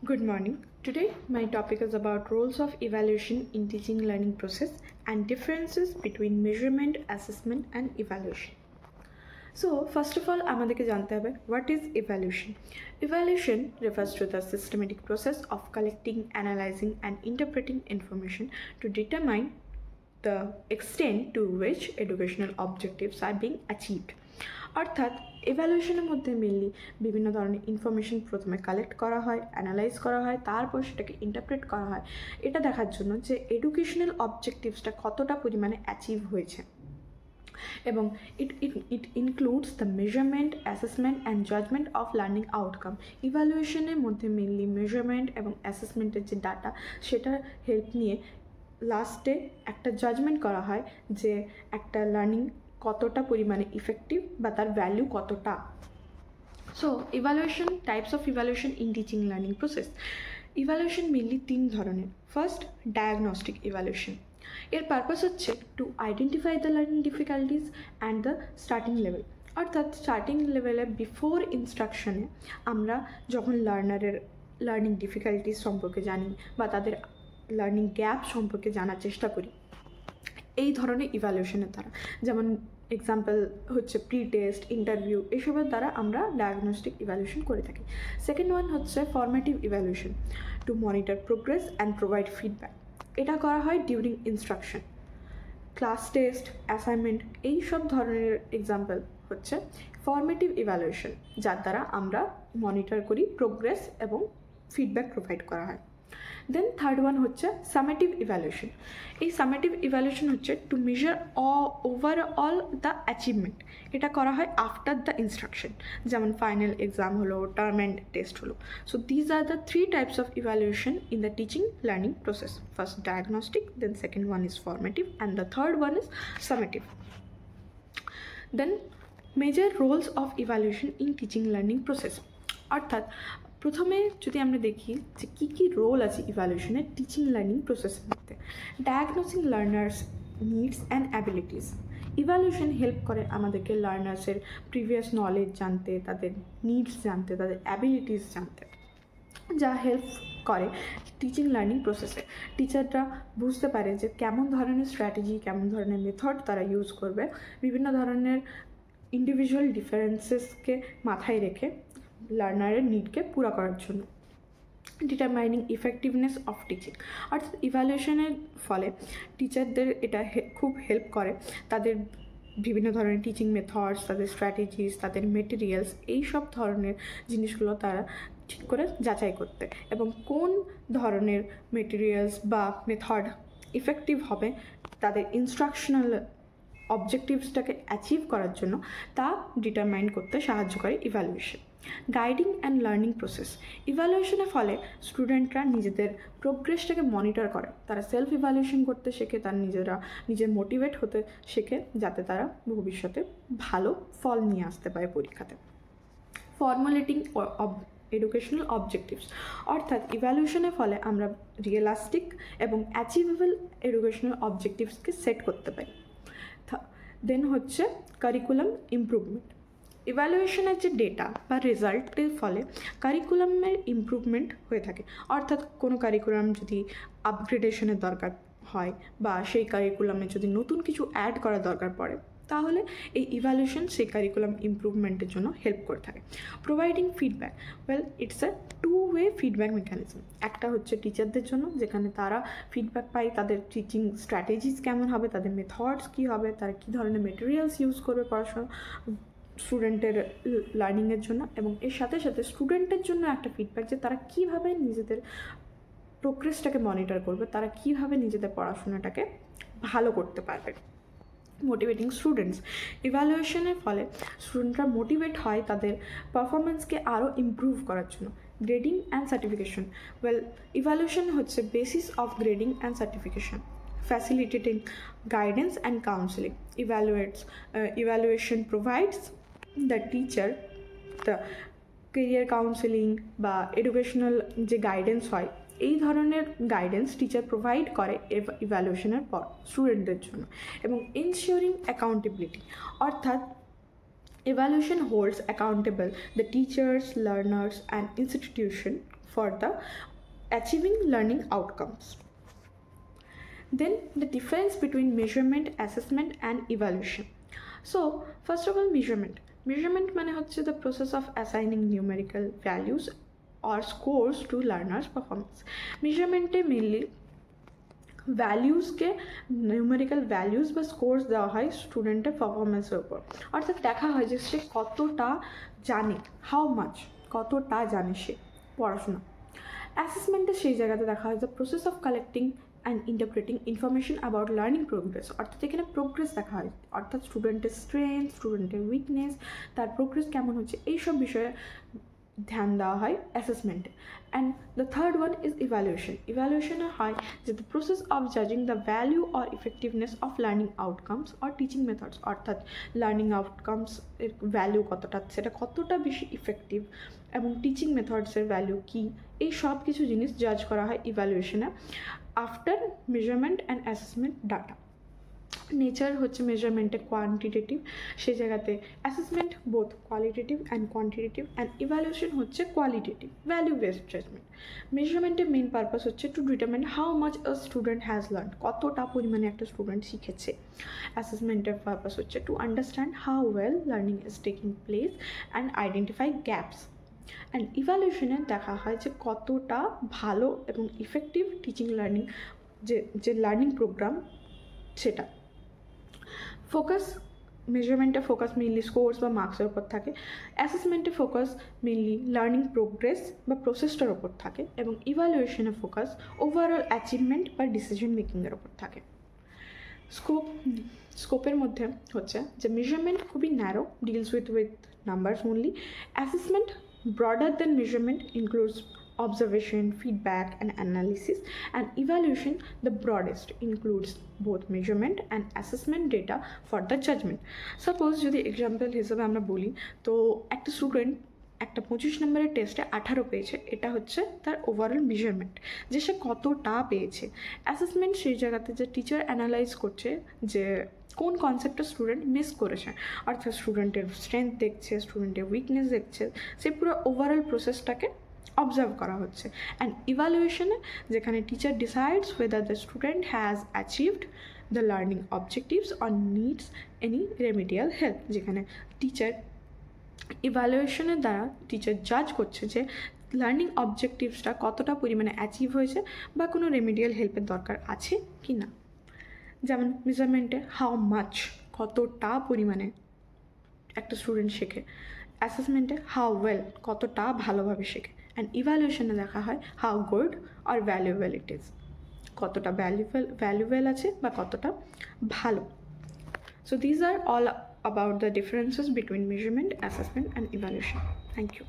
Good morning. Today my topic is about roles of evaluation in teaching learning process and differences between measurement, assessment and evaluation. So first of all আমাদেরকে জানতে হবে what is evaluation. Evaluation refers to the systematic process of collecting, analyzing and interpreting information to determine the extent to which educational objectives are being achieved. অর্থাৎ এভ্যালুয়েশনের মধ্যে mainly বিভিন্ন ধরনের information প্রথমে collect করা হয়, অ্যানালাইজ করা হয়, তারপর সেটাকে ইন্টারপ্রেট করা হয় এটা দেখার জন্য যে এডুকেশনাল অবজেক্টিভসটা কতটা পরিমাণে অ্যাচিভ হয়েছে। এবং it includes the measurement, assessment and judgment of learning outcome. ইভ্যালুয়েশনের মধ্যে মেনলি মেজারমেন্ট এবং অ্যাসেসমেন্টের যে ডাটা সেটার হেল্প নিয়ে লাস্টে একটা জাজমেন্ট করা হয় যে একটা লার্নিং কতটা পরিমাণে ইফেক্টিভ বা তার ভ্যালু কতটা। So evaluation, types of evaluation in teaching learning process. Evaluation mainly তিন ধরনের। First, diagnostic evaluation. এর পারপাস হচ্ছে to identify the learning difficulties and the starting level. অর্থাৎ স্টার্টিং লেভেলে বিফোর ইনস্ট্রাকশনে আমরা যখন লার্নারের লার্নিং ডিফিকাল্টিস সম্পর্কে জানি বা তাদের লার্নিং গ্যাপ সম্পর্কে জানার চেষ্টা করি এই ধরনের ইভ্যালুয়েশনের দ্বারা, যেমন এক্সাম্পল হচ্ছে প্রি টেস্ট, ইন্টারভিউ, এসবের দ্বারা আমরা ডায়াগনস্টিক ইভ্যালুয়েশন করে থাকি। সেকেন্ড ওয়ান হচ্ছে formative evaluation, two monitor progress and provide feedback. এটা করা হয় during instruction. Class test, assignment এই সব ধরনের এক্সাম্পল হচ্ছে ফর্মেটিভ ইভ্যালুয়েশন, যার দ্বারা আমরা মনিটর করি প্রোগ্রেস এবং ফিডব্যাক প্রোভাইড করা হয়। দেন থার্ড ওয়ান হচ্ছে সামেটিভ ইভ্যালুয়েশন। এই সামেটিভ ইভ্যালুয়েশন হচ্ছে to measure overall the achievement. এটা করা হয় আফটার দ্য ইনস্ট্রাকশন, যেমন ফাইনাল এক্সাম হলো, টার্ম অ্যান্ড টেস্ট হলো। So these are the three types of evaluation in the teaching learning process. First diagnostic, then second one is formative and the third one is summative. Then major roles of evaluation in teaching learning process. অর্থাৎ প্রথমে যদি আমরা দেখি যে কী কী role আছে ইভ্যালুয়েশনের teaching learning প্রসেসের মধ্যে। Diagnosing learners needs and abilities. Evaluation help করে আমাদেরকে লার্নার্সের প্রিভিয়াস নলেজ জানতে, তাদের নিডস জানতে, তাদের অ্যাবিলিটিস জানতে, যা হেল্প করে টিচিং লার্নিং প্রসেসে। টিচাররা বুঝতে পারে যে কেমন ধরনের স্ট্র্যাটেজি, কেমন ধরনের মেথড তারা ইউজ করবে বিভিন্ন ধরনের ইন্ডিভিজুয়াল ডিফারেন্সেসকে মাথায় রেখে লার্নারের নিডকে পুরো করার জন্য। Determining effectiveness of teaching. অর্থাৎ ইভ্যালুয়েশনের ফলে টিচারদের এটা খুব হেল্প করে তাদের বিভিন্ন ধরনের টিচিং মেথডস, তাদের স্ট্র্যাটেজিস, তাদের মেটেরিয়ালস, এই সব ধরনের জিনিসগুলো তারা ঠিক করে যাচাই করতে, এবং কোন ধরনের মেটেরিয়ালস বা মেথড ইফেক্টিভ হবে তাদের ইনস্ট্রাকশনাল অবজেক্টিভসটাকে অ্যাচিভ করার জন্য তা ডিটারমাইন করতে সাহায্য করে evaluation. Guiding and learning process. ইভ্যালুয়েশনের ফলে স্টুডেন্টরা নিজেদের প্রোগ্রেসটাকে মনিটর করে, তারা সেলফ ইভ্যালুয়েশন করতে শেখে, তারা নিজে মোটিভেট হতে শেখে, যাতে তারা ভবিষ্যতে ভালো ফল নিয়ে আসতে পারে পরীক্ষাতে। Formulating educational objectives. অর্থাৎ ইভ্যালুয়েশনের ফলে আমরা রিয়েলিস্টিক এবং অ্যাচিভেবল এডুকেশনাল অবজেক্টিভসকে সেট করতে পারি। দেন হচ্ছে কারিকুলাম ইমপ্রুভমেন্ট। ইভ্যালুয়েশনের যে ডেটা বা রেজাল্টের ফলে কারিকুলামের ইমপ্রুভমেন্ট হয়ে থাকে। অর্থাৎ কোনো কারিকুলাম যদি আপগ্রেডেশনের দরকার হয় বা সেই কারিকুলামে যদি নতুন কিছু অ্যাড করার দরকার পড়ে, তাহলে এই ইভ্যালুয়েশন সেই কারিকুলাম ইমপ্রুভমেন্টের জন্য হেল্প করে থাকে। Providing feedback, well it's a two way feedback mechanism. একটা হচ্ছে টিচারদের জন্য, যেখানে তারা ফিডব্যাক পায় তাদের টিচিং স্ট্র্যাটেজিস কেমন হবে, তাদের মেথডস কী হবে, তারা কী ধরনের মেটেরিয়ালস ইউজ করবে পড়াশোনা স্টুডেন্টের লার্নিংয়ের জন্য, এবং এর সাথে সাথে স্টুডেন্টের জন্য একটা ফিডব্যাক যে তারা কীভাবে নিজেদের প্রোগ্রেসটাকে মনিটর করবে, তারা কীভাবে নিজেদের পড়াশোনাটাকে ভালো করতে পারবে। Motivating students. ইভ্যালুয়েশনের ফলে স্টুডেন্টরা মোটিভেট হয় তাদের পারফরমেন্সকে আরও ইমপ্রুভ করার জন্য। Grading and certification. Well evaluation হচ্ছে basis of grading and certification. Facilitating guidance and counseling. Evaluation provides the teacher the career counseling বা educational যে গাইডেন্স হয়, এই ধরনের গাইডেন্স টিচার প্রোভাইড করে ইভ্যালুয়েশনের পর স্টুডেন্টদের জন্য। এবং এনশিওরিং অ্যাকাউন্টেবিলিটি। অর্থাৎ Evaluation holds accountable the teachers, learners, and institution for the achieving learning outcomes. Then the difference between measurement, assessment, and evaluation. So first of all, measurement মানে হচ্ছে the process of assigning numerical values or scores to learners performance. মেজারমেন্টে mainly ভ্যালিউজকে numerical values বা scores দেওয়া হয় স্টুডেন্টের পারফরমেন্সের উপর, অর্থাৎ দেখা হয় যে সে কতটা জানে, হাউ মাচ, কতটা জানে সে পড়াশোনা। অ্যাসেসমেন্টে সেই জায়গাতে দেখা হয় the process of collecting and interpreting information about learning progress, অর্থাৎ এখানে প্রোগ্রেস দেখা হয়, অর্থাৎ স্টুডেন্টের স্ট্রেংথ, স্টুডেন্টের উইকনেস, তার প্রোগ্রেস কেমন হচ্ছে, এইসব বিষয়ে ধ্যান দেওয়া হয় অ্যাসেসমেন্টে। And the third one is ইভ্যালুয়েশনে হয় যে দ্য প্রসেস অফ জাজিং the value or effectiveness of learning outcomes or teaching methods, অর্থাৎ লার্নিং আউটকামস এর ভ্যালু কতটা, সেটা কতটা বেশি ইফেক্টিভ এবং টিচিং মেথডসের ভ্যালু কী, এই সব কিছু জিনিস জাজ করা হয় ইভ্যালুয়েশনে after measurement and assessment data. Nature হচ্ছে মেজারমেন্টে কোয়ান্টিটেটিভ, সেই জায়গাতে assessment both qualitative and quantitative, and evaluation হচ্ছে কোয়ালিটেটিভ ভ্যালু বেসড জাজমেন্ট। মেজারমেন্টের মেন পারপাস হচ্ছে to determine how much a student has learn, কতটা পরিমাণে একটা স্টুডেন্ট শিখেছে। অ্যাসেসমেন্টের পারপাস হচ্ছে to understand how well learning is taking place and identify gaps. And ইভ্যালুয়েশনে দেখা হয় যে কতটা ভালো এবং ইফেক্টিভ টিচিং লার্নিং যে লার্নিং প্রোগ্রাম সেটা। ফোকাস মেজারমেন্টে ফোকাস মেনলি স্কোর্স বা মার্কসের ওপর থাকে, অ্যাসেসমেন্টে ফোকাস মেনলি লার্নিং প্রোগ্রেস বা প্রসেসটার ওপর থাকে, এবং ইভ্যালুয়েশনে ফোকাস ওভারঅল অ্যাচিভমেন্ট বা ডিসিশন মেকিংয়ের ওপর থাকে। স্কোপের মধ্যে হচ্ছে যে মেজারমেন্ট খুবই narrow, deals with numbers only. Assessment broader than measurement, includes observation, feedback, and analysis, and evaluation, the broadest, includes both measurement and assessment data for the judgment. Suppose যদি example হিসেবে আমরা বলি, তো একটা স্টুডেন্ট একটা 25 নম্বরের টেস্টে 18 পেয়েছে, এটা হচ্ছে তার ওভারঅল মেজারমেন্ট, যে সে কতটা পেয়েছে। অ্যাসেসমেন্ট সেই জায়গাতে যে টিচার অ্যানালাইজ করছে যে কোন কনসেপ্টটা স্টুডেন্ট মিস করেছে, অর্থাৎ স্টুডেন্টের স্ট্রেংথ দেখছে, স্টুডেন্টের উইকনেস দেখছে, সে পুরো ওভারঅল প্রসেসটাকে অবজার্ভ করা হচ্ছে। অ্যান্ড ইভ্যালুয়েশনে যেখানে teacher decides whether the student has achieved the learning objectives or needs any remedial help, যেখানে টিচার ইভ্যালুয়েশনের দ্বারা টিচার জাজ করছে যে লার্নিং অবজেক্টিভসটা কতটা পরিমাণে অ্যাচিভ হয়েছে বা কোনো রেমিডিয়াল হেল্পের দরকার আছে কি না। যেমন মেজারমেন্টে হাউ মাচ, কতটা পরিমাণে একটা স্টুডেন্ট শেখে, অ্যাসেসমেন্টে হাউ ওয়েল, কতটা ভালোভাবে শেখে, অ্যান্ড ইভ্যালুয়েশনে দেখা হয় how good or valuable it is, কতটা ভ্যালুয়েবল আছে বা কতটা ভালো। So these are all about the differences between measurement, assessment, and evaluation. Thank you.